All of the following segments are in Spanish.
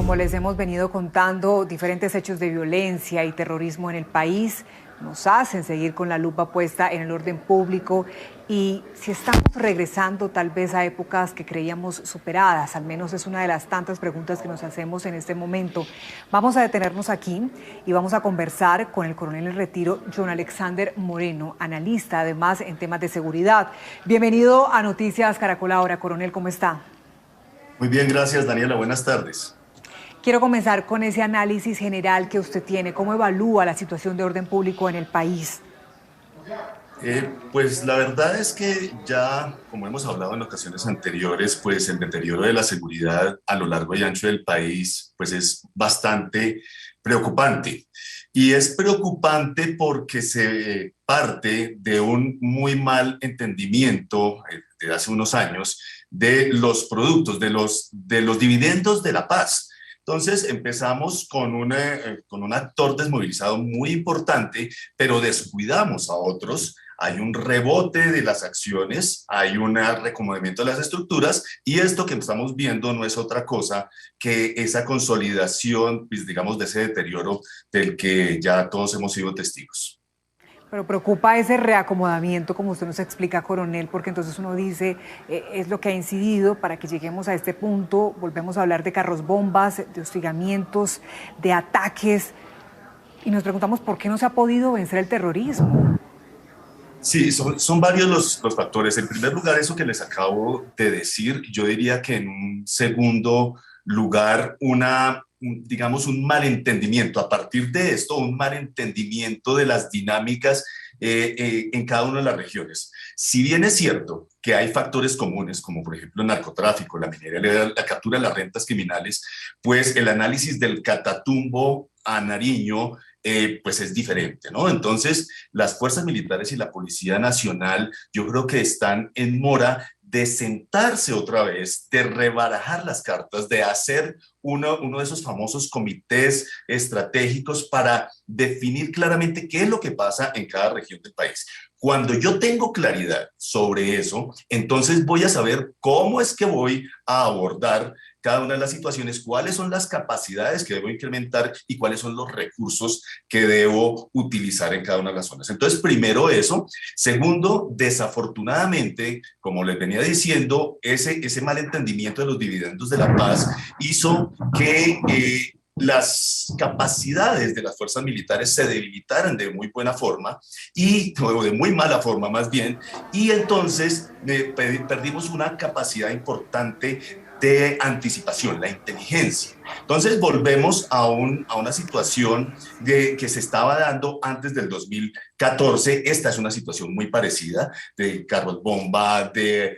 Como les hemos venido contando, diferentes hechos de violencia y terrorismo en el país nos hacen seguir con la lupa puesta en el orden público y si estamos regresando tal vez a épocas que creíamos superadas, al menos es una de las tantas preguntas que nos hacemos en este momento. Vamos a detenernos aquí y vamos a conversar con el coronel en retiro, John Alexander Moreno, analista además en temas de seguridad. Bienvenido a Noticias Caracol Ahora, coronel, ¿cómo está? Muy bien, gracias Daniela, buenas tardes. Quiero comenzar con ese análisis general que usted tiene. ¿Cómo evalúa la situación de orden público en el país? Pues la verdad es que ya, como hemos hablado en ocasiones anteriores, pues el deterioro de la seguridad a lo largo y ancho del país, pues es bastante preocupante. Y es preocupante porque se parte de un muy mal entendimiento de hace unos años de los productos, de los dividendos de la paz. Entonces empezamos con un actor desmovilizado muy importante, pero descuidamos a otros. Hay un rebote de las acciones, hay un reacomodamiento de las estructuras y esto que estamos viendo no es otra cosa que esa consolidación, pues, digamos, de ese deterioro del que ya todos hemos sido testigos. Pero preocupa ese reacomodamiento, como usted nos explica, coronel, porque entonces uno dice, es lo que ha incidido para que lleguemos a este punto. Volvemos a hablar de carros bombas, de hostigamientos, de ataques, y nos preguntamos por qué no se ha podido vencer el terrorismo. Sí, son varios los factores. En primer lugar, eso que les acabo de decir, yo diría que en un segundo lugar, digamos, un malentendimiento. A partir de esto, un malentendimiento de las dinámicas en cada una de las regiones. Si bien es cierto que hay factores comunes, como por ejemplo el narcotráfico, la minería, la captura de las rentas criminales, pues el análisis del Catatumbo a Nariño pues es diferente, ¿no? Entonces, las fuerzas militares y la Policía Nacional, yo creo que están en mora de sentarse otra vez, de rebarajar las cartas, de hacer uno de esos famosos comités estratégicos para definir claramente qué es lo que pasa en cada región del país. Cuando yo tengo claridad sobre eso, entonces voy a saber cómo es que voy a abordar cada una de las situaciones, cuáles son las capacidades que debo incrementar y cuáles son los recursos que debo utilizar en cada una de las zonas. Entonces, primero eso. Segundo, desafortunadamente, como les venía diciendo, ese malentendimiento de los dividendos de la paz hizo que las capacidades de las fuerzas militares se debilitaran de muy buena forma o de muy mala forma más bien, y entonces perdimos una capacidad importante de anticipación, la inteligencia. Entonces volvemos a una situación que se estaba dando antes del 2014. Esta es una situación muy parecida, de carros bomba, de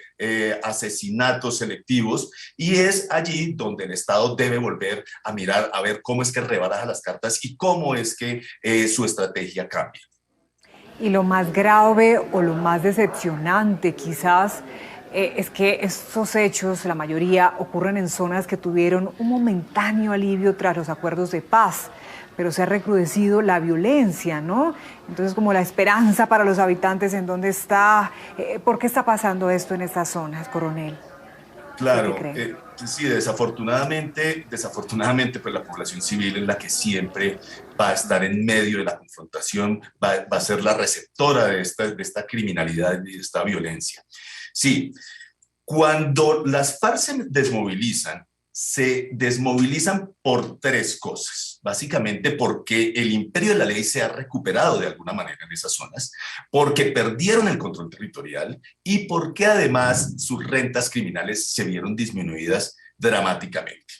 asesinatos selectivos, y es allí donde el Estado debe volver a mirar, a ver cómo es que rebaraja las cartas y cómo es que su estrategia cambia. Y lo más grave o lo más decepcionante quizás es que estos hechos, la mayoría, ocurren en zonas que tuvieron un momentáneo alivio tras los acuerdos de paz, pero se ha recrudecido la violencia, ¿no? Entonces, como la esperanza para los habitantes, ¿en dónde está? ¿Por qué está pasando esto en estas zonas, coronel? ¿Usted qué Claro, cree? sí, desafortunadamente, pues la población civil es la que siempre va a estar en medio de la confrontación, va a ser la receptora de esta criminalidad y de esta violencia. Sí, cuando las FARC se desmovilizan por tres cosas. Básicamente porque el imperio de la ley se ha recuperado de alguna manera en esas zonas, porque perdieron el control territorial y porque además sus rentas criminales se vieron disminuidas dramáticamente.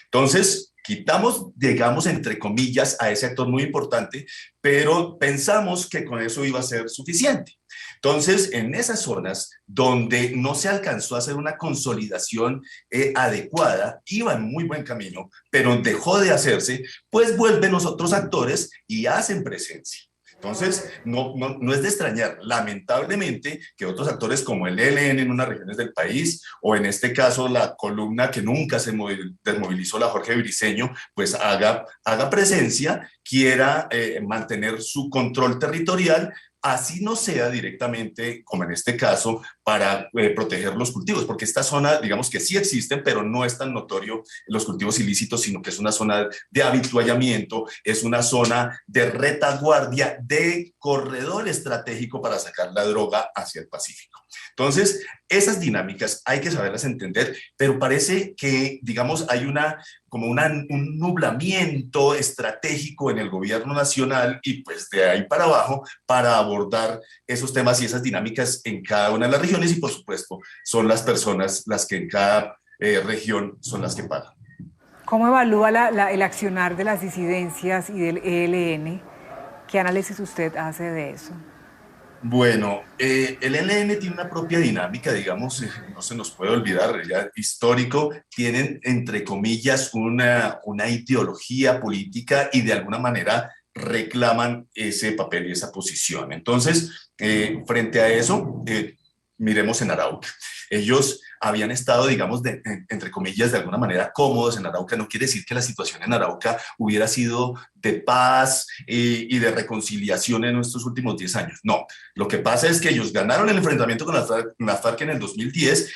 Entonces, quitamos, digamos, entre comillas, a ese actor muy importante, pero pensamos que con eso iba a ser suficiente. Entonces, en esas zonas donde no se alcanzó a hacer una consolidación adecuada, iba en muy buen camino, pero dejó de hacerse, pues vuelven los otros actores y hacen presencia. Entonces, no es de extrañar, lamentablemente, que otros actores como el ELN en unas regiones del país, o en este caso la columna que nunca se desmovilizó, la Jorge Briceño, pues haga presencia, quiera mantener su control territorial, así no sea directamente, como en este caso, para proteger los cultivos, porque esta zona, digamos que sí existen, pero no es tan notorio los cultivos ilícitos, sino que es una zona de habituallamiento, es una zona de retaguardia, de corredor estratégico para sacar la droga hacia el Pacífico. Entonces, esas dinámicas hay que saberlas entender, pero parece que, digamos, hay un nublamiento estratégico en el gobierno nacional y pues de ahí para abajo para abordar esos temas y esas dinámicas en cada una de las regiones y por supuesto son las personas las que en cada región son las que pagan. ¿Cómo evalúa el accionar de las disidencias y del ELN? ¿Qué análisis usted hace de eso? Bueno, el ELN tiene una propia dinámica, digamos, no se nos puede olvidar, ya histórico, tienen, entre comillas, una ideología política y de alguna manera reclaman ese papel y esa posición. Entonces, frente a eso, miremos en Arauca. Ellos habían estado, digamos, entre comillas, de alguna manera cómodos en Arauca. No quiere decir que la situación en Arauca hubiera sido de paz y de reconciliación en estos últimos 10 años. No, lo que pasa es que ellos ganaron el enfrentamiento con la FARC en el 2010,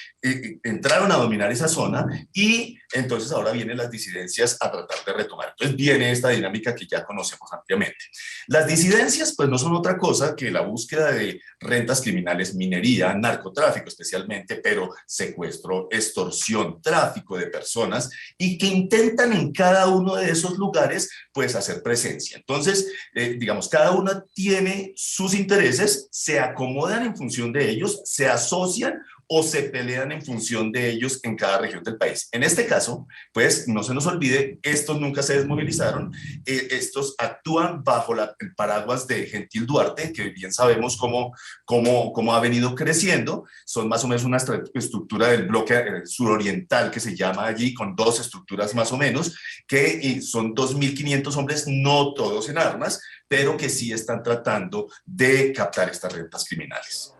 entraron a dominar esa zona y entonces ahora vienen las disidencias a tratar de retomar. Entonces viene esta dinámica que ya conocemos ampliamente. Las disidencias pues no son otra cosa que la búsqueda de rentas criminales, minería, narcotráfico especialmente, pero secuestro, extorsión, tráfico de personas y que intentan en cada uno de esos lugares pues hacer presencia. Entonces, digamos, cada una tiene sus intereses, se acomodan en función de ellos, se asocian o se pelean en función de ellos en cada región del país. En este caso, pues no se nos olvide, estos nunca se desmovilizaron, estos actúan bajo el paraguas de Gentil Duarte, que bien sabemos cómo ha venido creciendo, son más o menos una estructura del bloque suroriental que se llama allí, con dos estructuras más o menos, que son 2.500 hombres, no todos en armas, pero que sí están tratando de captar estas rentas criminales.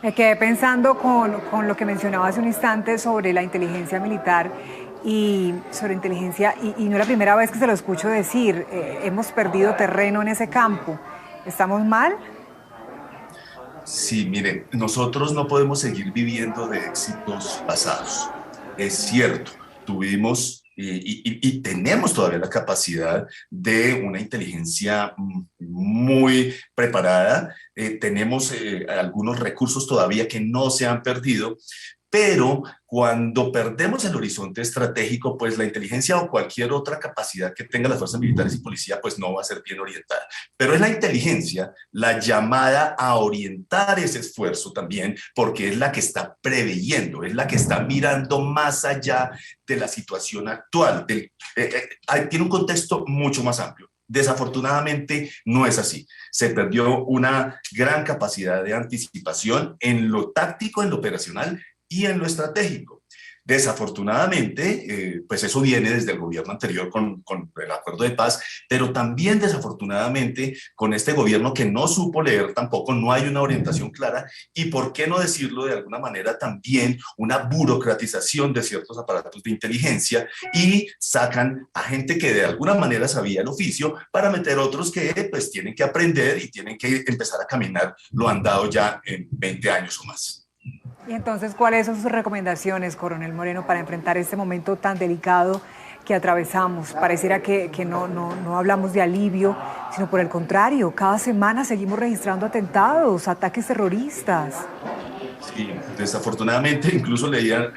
Me quedé pensando con lo que mencionaba hace un instante sobre la inteligencia militar y sobre inteligencia, y no es la primera vez que se lo escucho decir, hemos perdido terreno en ese campo. ¿Estamos mal? Sí, mire, nosotros no podemos seguir viviendo de éxitos pasados. Es cierto, tuvimos y tenemos todavía la capacidad de una inteligencia muy preparada, tenemos algunos recursos todavía que no se han perdido, pero cuando perdemos el horizonte estratégico, pues la inteligencia o cualquier otra capacidad que tengan las fuerzas militares y policía, pues no va a ser bien orientada. Pero es la inteligencia la llamada a orientar ese esfuerzo también, porque es la que está preveyendo, es la que está mirando más allá de la situación actual. Tiene un contexto mucho más amplio. Desafortunadamente no es así. Se perdió una gran capacidad de anticipación en lo táctico, en lo operacional y en lo estratégico. Desafortunadamente, pues eso viene desde el gobierno anterior con el acuerdo de paz, pero también desafortunadamente con este gobierno que no supo leer tampoco, no hay una orientación clara y, por qué no decirlo de alguna manera, también una burocratización de ciertos aparatos de inteligencia y sacan a gente que de alguna manera sabía el oficio para meter otros que pues tienen que aprender y tienen que empezar a caminar lo andado ya en 20 años o más. Y entonces, ¿cuáles son sus recomendaciones, Coronel Moreno, para enfrentar este momento tan delicado que atravesamos? Pareciera que no hablamos de alivio, sino por el contrario, cada semana seguimos registrando atentados, ataques terroristas. Sí, desafortunadamente, incluso leía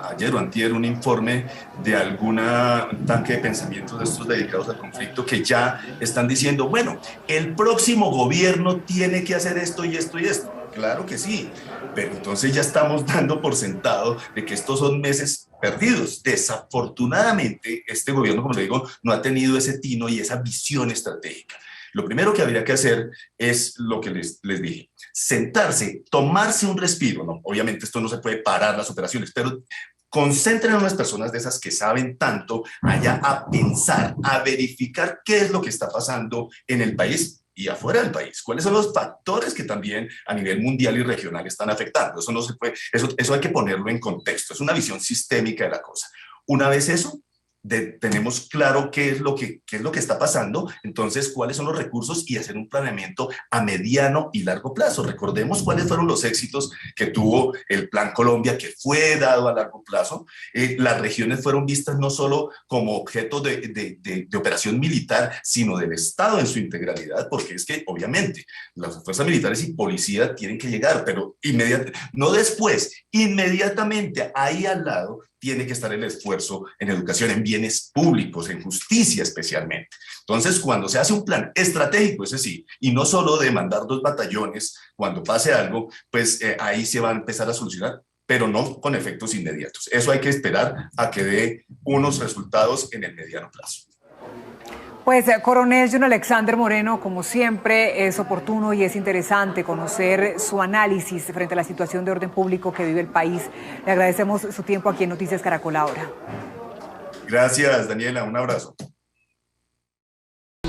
ayer o antier un informe de alguna tanque de pensamientos de estos dedicados al conflicto que ya están diciendo, bueno, el próximo gobierno tiene que hacer esto y esto y esto. Claro que sí, pero entonces ya estamos dando por sentado de que estos son meses perdidos. Desafortunadamente, este gobierno, como le digo, no ha tenido ese tino y esa visión estratégica. Lo primero que habría que hacer es lo que les dije, sentarse, tomarse un respiro, ¿no? Obviamente esto no se puede parar las operaciones, pero concentren a unas personas de esas que saben tanto allá a pensar, a verificar qué es lo que está pasando en el país y afuera del país. ¿Cuáles son los factores que también a nivel mundial y regional están afectando? Eso no se puede, eso hay que ponerlo en contexto. Es una visión sistémica de la cosa. Una vez eso, tenemos claro qué es lo que está pasando, entonces cuáles son los recursos y hacer un planeamiento a mediano y largo plazo. Recordemos cuáles fueron los éxitos que tuvo el Plan Colombia, que fue dado a largo plazo. Las regiones fueron vistas no solo como objeto de operación militar, sino del Estado en su integralidad, porque es que obviamente las fuerzas militares y policía tienen que llegar, pero no después, inmediatamente ahí al lado tiene que estar el esfuerzo en educación, en bienes públicos, en justicia especialmente. Entonces, cuando se hace un plan estratégico, ese sí, y no solo de mandar 2 batallones cuando pase algo, pues ahí se va a empezar a solucionar, pero no con efectos inmediatos. Eso hay que esperar a que dé unos resultados en el mediano plazo. Pues, coronel John Alexander Moreno, como siempre, es oportuno y es interesante conocer su análisis frente a la situación de orden público que vive el país. Le agradecemos su tiempo aquí en Noticias Caracol Ahora. Gracias, Daniela. Un abrazo.